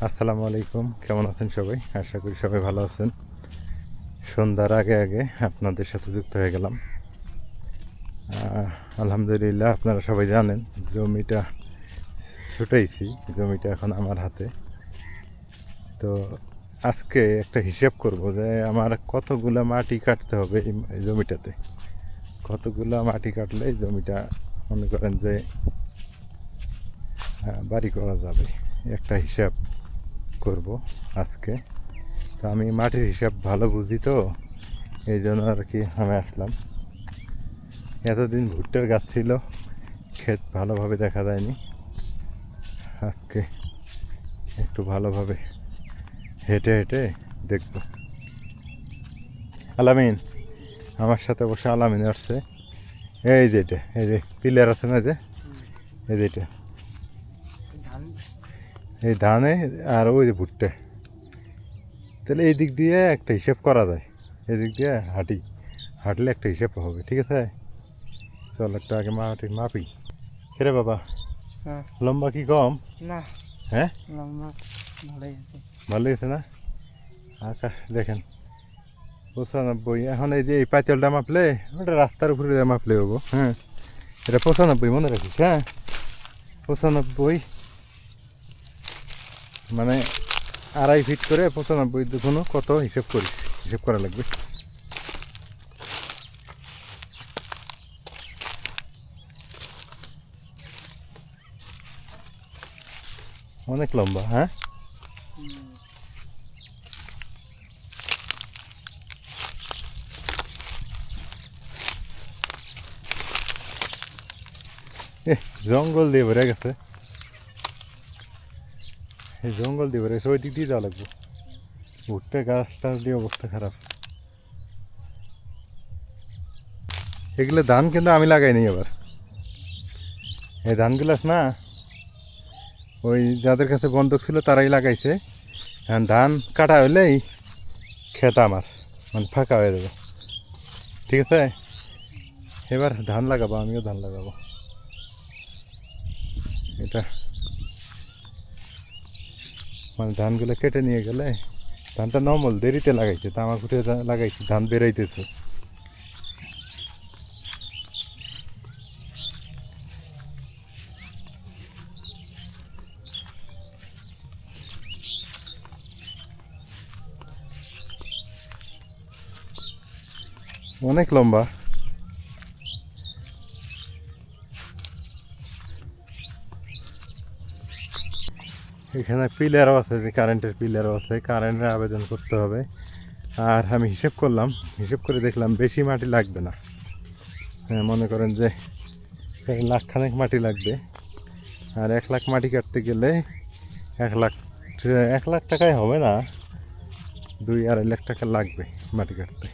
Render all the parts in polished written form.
আসসালামু আলাইকুম, কেমন আছেন সবাই? আশা করি সবাই ভালো আছেন। সন্ধ্যার আগে আগে আপনাদের সাথে যুক্ত হয়ে গেলাম। আলহামদুলিল্লাহ, আপনারা সবাই জানেন জমিটা ছুটাইছি, জমিটা এখন আমার হাতে। তো আজকে একটা হিসাব করব যে আমার কতগুলা মাটি কাটতে হবে এই জমিটাতে, কতগুলা মাটি কাটলে এই জমিটা মনে করেন যে বাড়ি করা যাবে, একটা হিসাব করব আজকে। তো আমি মাটির হিসাব ভালো বুঝি, তো এই জন্য আর কি আমি আসলাম। এতদিন ভুট্টার গাছ ছিল, ক্ষেত ভালোভাবে দেখা যায়নি। আজকে একটু ভালোভাবে হেঁটে হেঁটে দেখব। আলামিন আমার সাথে বসে, আলামিন আসছে। এই যে এটা, এই যে পিলার আছে না, যে এই যে এটা, এই ধানে আর ওই যে ভুট্টা। তাহলে এই দিক দিয়ে একটা হিসেব করা যায়, এই দিক দিয়ে হাঁটলে একটা হিসেব হবে। ঠিক আছে, চল একটা আগে মাটি মাপি। রে বাবা, লম্বা কি কম? না, হ্যাঁ লম্বা ভালোই আছে। ভালো গেছে না? আকাশ দেখেন 95। এখন এই যে এই পাঁচালটা মাপলে ওটা রাস্তার উপরে মাপলে হবো। হ্যাঁ, এটা 95 মনে রাখিস। হ্যাঁ, 95 মানে 2.5 ফিট করে 95 দেখুন কত হিসেব করিস, হিসেব করা লাগবে। অনেক লম্বা। হ্যাঁ, জঙ্গল দিয়ে ভরে গেছে, এই জঙ্গল দিয়ে ভরে গেছে, ওই দিক দিয়ে যাওয়া লাগবে। ভুট্টা গাছ টাছ দিয়ে অবস্থা খারাপ। এগুলো ধান কিন্তু আমি লাগাইনি এবার, এই ধানগুলো না ওই যাদের কাছে বন্ধক ছিল তারাই লাগাইছে। ধান কাটা হলেই ক্ষেত আমার মানে ফাঁকা হয়ে যাবে। ঠিক আছে, এবার ধান লাগাবো, আমিও ধান লাগাবো। এটা মানে ধানগুলো কেটে নিয়ে গেলে, ধানটা নর্মাল দেরিতে লাগাইছে, তামাক উঠে লাগাইছে, ধান বেরাইতেছে। অনেক লম্বা। এখানে পিলারও আছে, যে কারেন্টের পিলারও আছে, কারেন্টের আবেদন করতে হবে। আর আমি হিসেব করলাম, হিসেব করে দেখলাম বেশি মাটি লাগবে না। হ্যাঁ, মনে করেন যে 1 লাখ খানেক মাটি লাগবে। আর 1 লাখ মাটি কাটতে গেলে 1 লাখ, 1 লাখ টাকায় হবে না, 2-2.5 লাখ টাকা লাগবে মাটি কাটতে।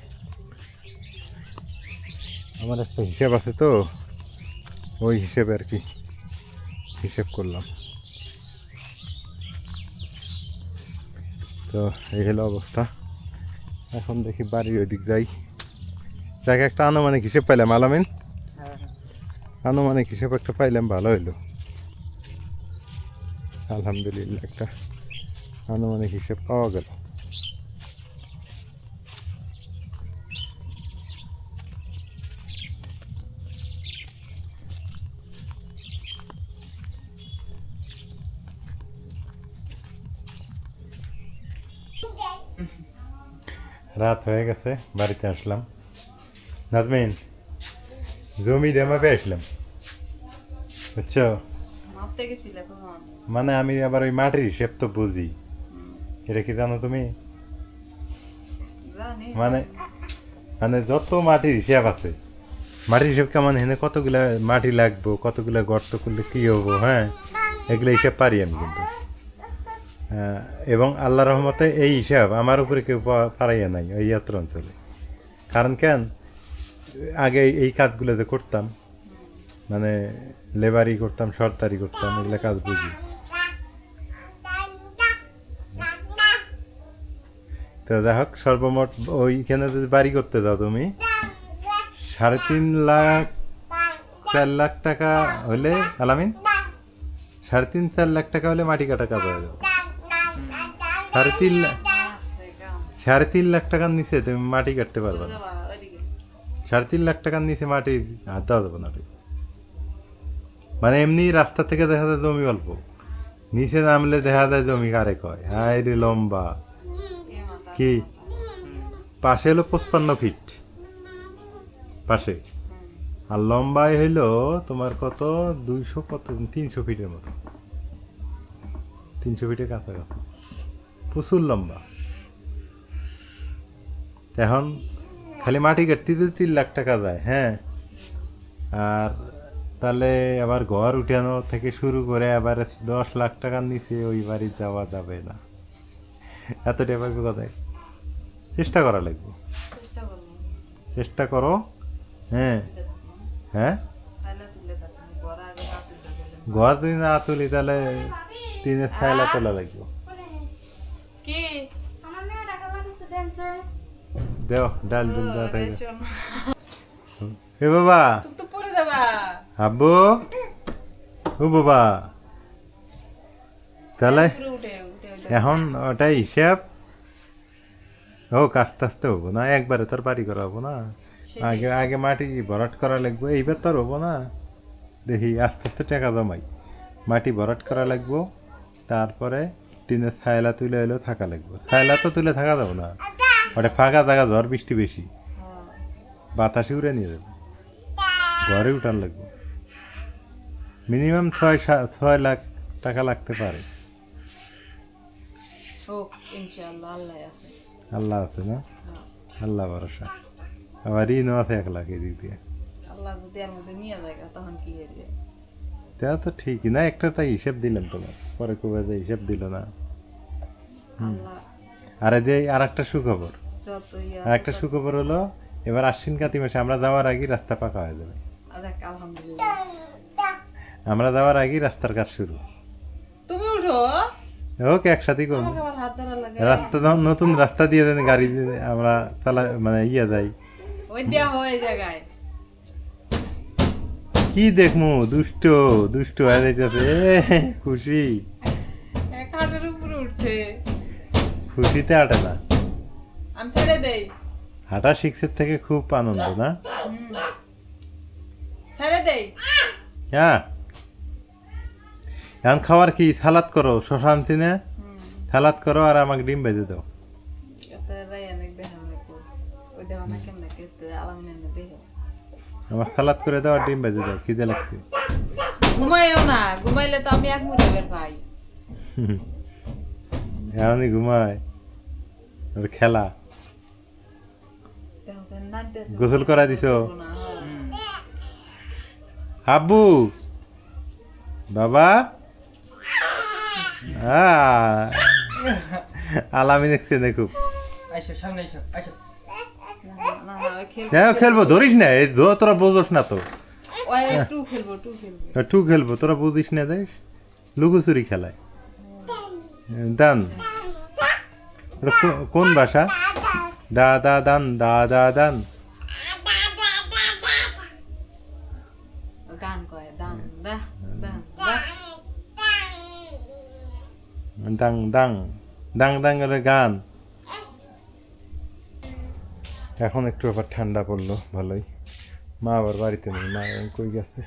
আমার একটা হিসাব আছে, তো ওই হিসেবে আর কি হিসেব করলাম। তো এই হলো অবস্থা। এখন দেখি বাড়ির ওইদিক যাই, যাকে একটা আনুমানিক হিসেব পাইলাম। আলামিন, আনুমানিক হিসেব একটা পাইলাম, ভালো হইলো। আলহামদুলিল্লাহ, একটা আনুমানিক হিসেব পাওয়া গেল। রাত হয়ে গেছে, বাড়িতে আসলাম। নাজমিন, জমি মাপে আসলাম, বুঝছো? মাপতে গেছিলে কখন? মানে আমি আবার ওই মাটির হিসেব তো বুঝি। এটা কি জানো তুমি? জানি। মানে মানে যত মাটির হিসাব আছে, মাটির হিসাব কেমন, হেনে কতগুলা মাটি লাগবো, কতগুলা গর্ত করলে কী হবো, হ্যাঁ এগুলো হিসাব পারি আমি কিন্তু। এবং আল্লাহ রহমতে এই হিসাব আমার উপরে কেউ পারাইয়া নাই ওই ইয়াত্র অঞ্চলে। কারণ কেন, আগে এই কাজগুলো যে করতাম, মানে লেবারি করতাম, সরকারি করতাম, এগুলো কাজ বুঝি। তো যাই হোক, সর্বমোট ওইখানে যদি বাড়ি করতে যাও তুমি 3.5 লাখ 4 লাখ টাকা হলে, আলামিন 3.5-4 লাখ টাকা হলে মাটি কাটা কাজ হয়ে যাবে। 3.5 লাখ, আছে কাম 3.5 লাখ টাকার নিচে তুমি মাটি কাটতে পারবে না। যাবা ওইদিকে 3.5 লাখ টাকার নিচে মাটি হাত দেওয়া যাবে না। মানে এমনি রাস্তা থেকে দেখা যায় জমি অল্প, নিচে নামলে দেখা যায় জমি কারে কয় হায় রে লম্বা। এ মাথা কি পাশে হলো 55 ফিট পাশে, আর লম্বায় হইলো তোমার কত 200 কত 300 ফিটের মতো, 300 ফিটের কাছাকাছি, প্রচুর লম্বা। এখন খালি মাটি কাটতে 3 লাখ টাকা যায়। হ্যাঁ, আর তাহলে আবার ঘর উঠানো থেকে শুরু করে আবার 10 লাখ টাকার নিচে ওই বাড়ি যাওয়া যাবে না। এত টাকা কোথায়? চেষ্টা করা লাগবে, চেষ্টা করবো চেষ্টা করো। হ্যাঁ হ্যাঁ, সাইলা তুলে থাকবো ঘর আগে না তুলে দিলে ঘর যদি না তুলি তাহলে টিনের ছাইলা তোলা লাগবে। কি আমার মেয়ে টাকা লাগিয়েছে ড্যান্সে। দেও ডাল দুল দেওয়া থাকে। রেশন এ বাবা, তুমি তো পড়ে যাবা আব্বু, ও বাবা, তাহলে পুরো উঠে উঠে উঠে এখন ওটাই হিসাব হোক, আস্তে আস্তে হবো না, একবারে তোর বাড়ি করা হবো না। আগে আগে মাটি ভরাট করা লাগবে, এইবার তো আর হবো না। দেখি আস্তে আস্তে টাকা জমাই, মাটি ভরাট করা লাগবো, তারপরে টিনের ছায়লা তুলে এলেও থাকা লাগবে। ছায়লা তো তুলে থাকা যাবো না, ওটা ফাঁকা জায়গা, ঝড় বৃষ্টি বেশি, হ্যাঁ বাতাসে উড়ে নিয়ে যাবে, ঘরে উঠান লাগবে। মিনিমাম 6 লাখ টাকা লাগতে পারে। হোক ইনশাআল্লাহ আল্লাহ আছে আল্লাহ আছে না, হ্যাঁ আল্লাহ ভরসা। আবার ঋণও আছে 1 লাখ এদিক দিয়ে। আল্লাহ যদি এর মধ্যে নিয়ে যায় তখন কি হবে তা তো ঠিকই না, একটা তাই হিসেব দিলাম তোমার, পরে কবে যে হিসেব দিল না। আল্লাহ আর এই যে আর একটা সুখবর, যতই আর একটা সুখবর হলো এবার আশ্বিন কাতি মাসে আমরা যাওয়ার আগে রাস্তা পাকা হয়ে যাবে। আজাক আলহামদুলিল্লাহ আমরা যাওয়ার আগে রাস্তার কাজ শুরু। তুমি উঠো ওকে একসাথে করবো। আমাকে আবার হাত ধরা লাগে রাস্তা যখন নতুন রাস্তা দিয়ে দেন গাড়ি দিয়ে আমরা চালা মানে ইয়ে যাই, ওই দেয়া হয় এই জায়গায় কি দেখমু দুষ্ট দুষ্ট হয়ে যাইতেছে, খুশি এক হাটের উপরে উঠছে খুশিতে আটে না। আমি ছেড়ে দেই হাঁটা শিখছে থেকে খুব আনন্দ না। ছেড়ে দেই হ্যাঁ, এখন খাওয়ার কি সালাদ করো, শশা আনছি না, সালাদ করো আর আমাকে ডিম ভেজে দাও। এটা রাই অনেক দেখান লাগবো ওই দেওয়া না কেমন খেতে আলামিনের না দেখো আমার সালাদ করে দাও আর ডিম ভেজে দাও, খিদে লাগছে। ঘুমাইও না, ঘুমাইলে তো আমি এক মুড়ে বের পাই এমনই ঘুমায়, ওর খেলা। দেখো তো নাচতেছে। গোসল করা দিছো? না, আব্বু, বাবা, আলামি দেখছে না খুব। আইসো সামনে আইসো আইসো না, ওই খেলবো। হ্যাঁ খেলবো, ধরিস না, এই তোরা বোঝস না তো। ওই টু খেলবো, টু খেলবো। টু খেলবো, তোরা বুঝিস না, দেখ লুকোচুরি খেলায়। দান, ওটা কোন ভাষা? দাদা দান, দাদা দান। গান কয় দান দা দান দা দাং দাং দাং দাং করে গান। এখন একটু আবার ঠান্ডা পড়লো ভালোই। মা আবার বাড়িতে নেই, মা কই গেছে।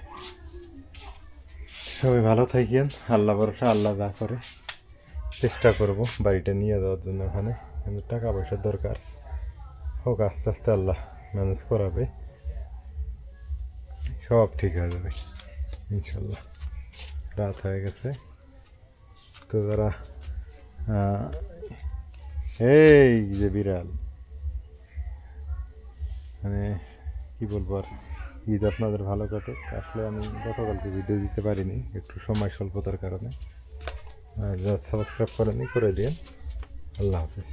সবাই ভালো থাকেন, আল্লাহ ভরসা, আল্লাহ যা করে। চেষ্টা করব বাড়িটা নিয়ে যাওয়ার জন্য, ওখানে কিন্তু টাকা পয়সার দরকার। হোক আস্তে আস্তে, আল্লাহ ম্যানেজ করাবে, সব ঠিক হয়ে যাবে ইনশাল্লাহ। রাত হয়ে গেছে তো, যারা এই যে বিড়াল, মানে কি বলবো আর, ঈদ আপনাদের ভালো কাটুক। আসলে আমি গতকালকে ভিডিও দিতে পারিনি, একটু সময় স্বল্পতার কারণে। আর যারা সাবস্ক্রাইব করেনি করে দিন। আল্লাহ হাফিজ।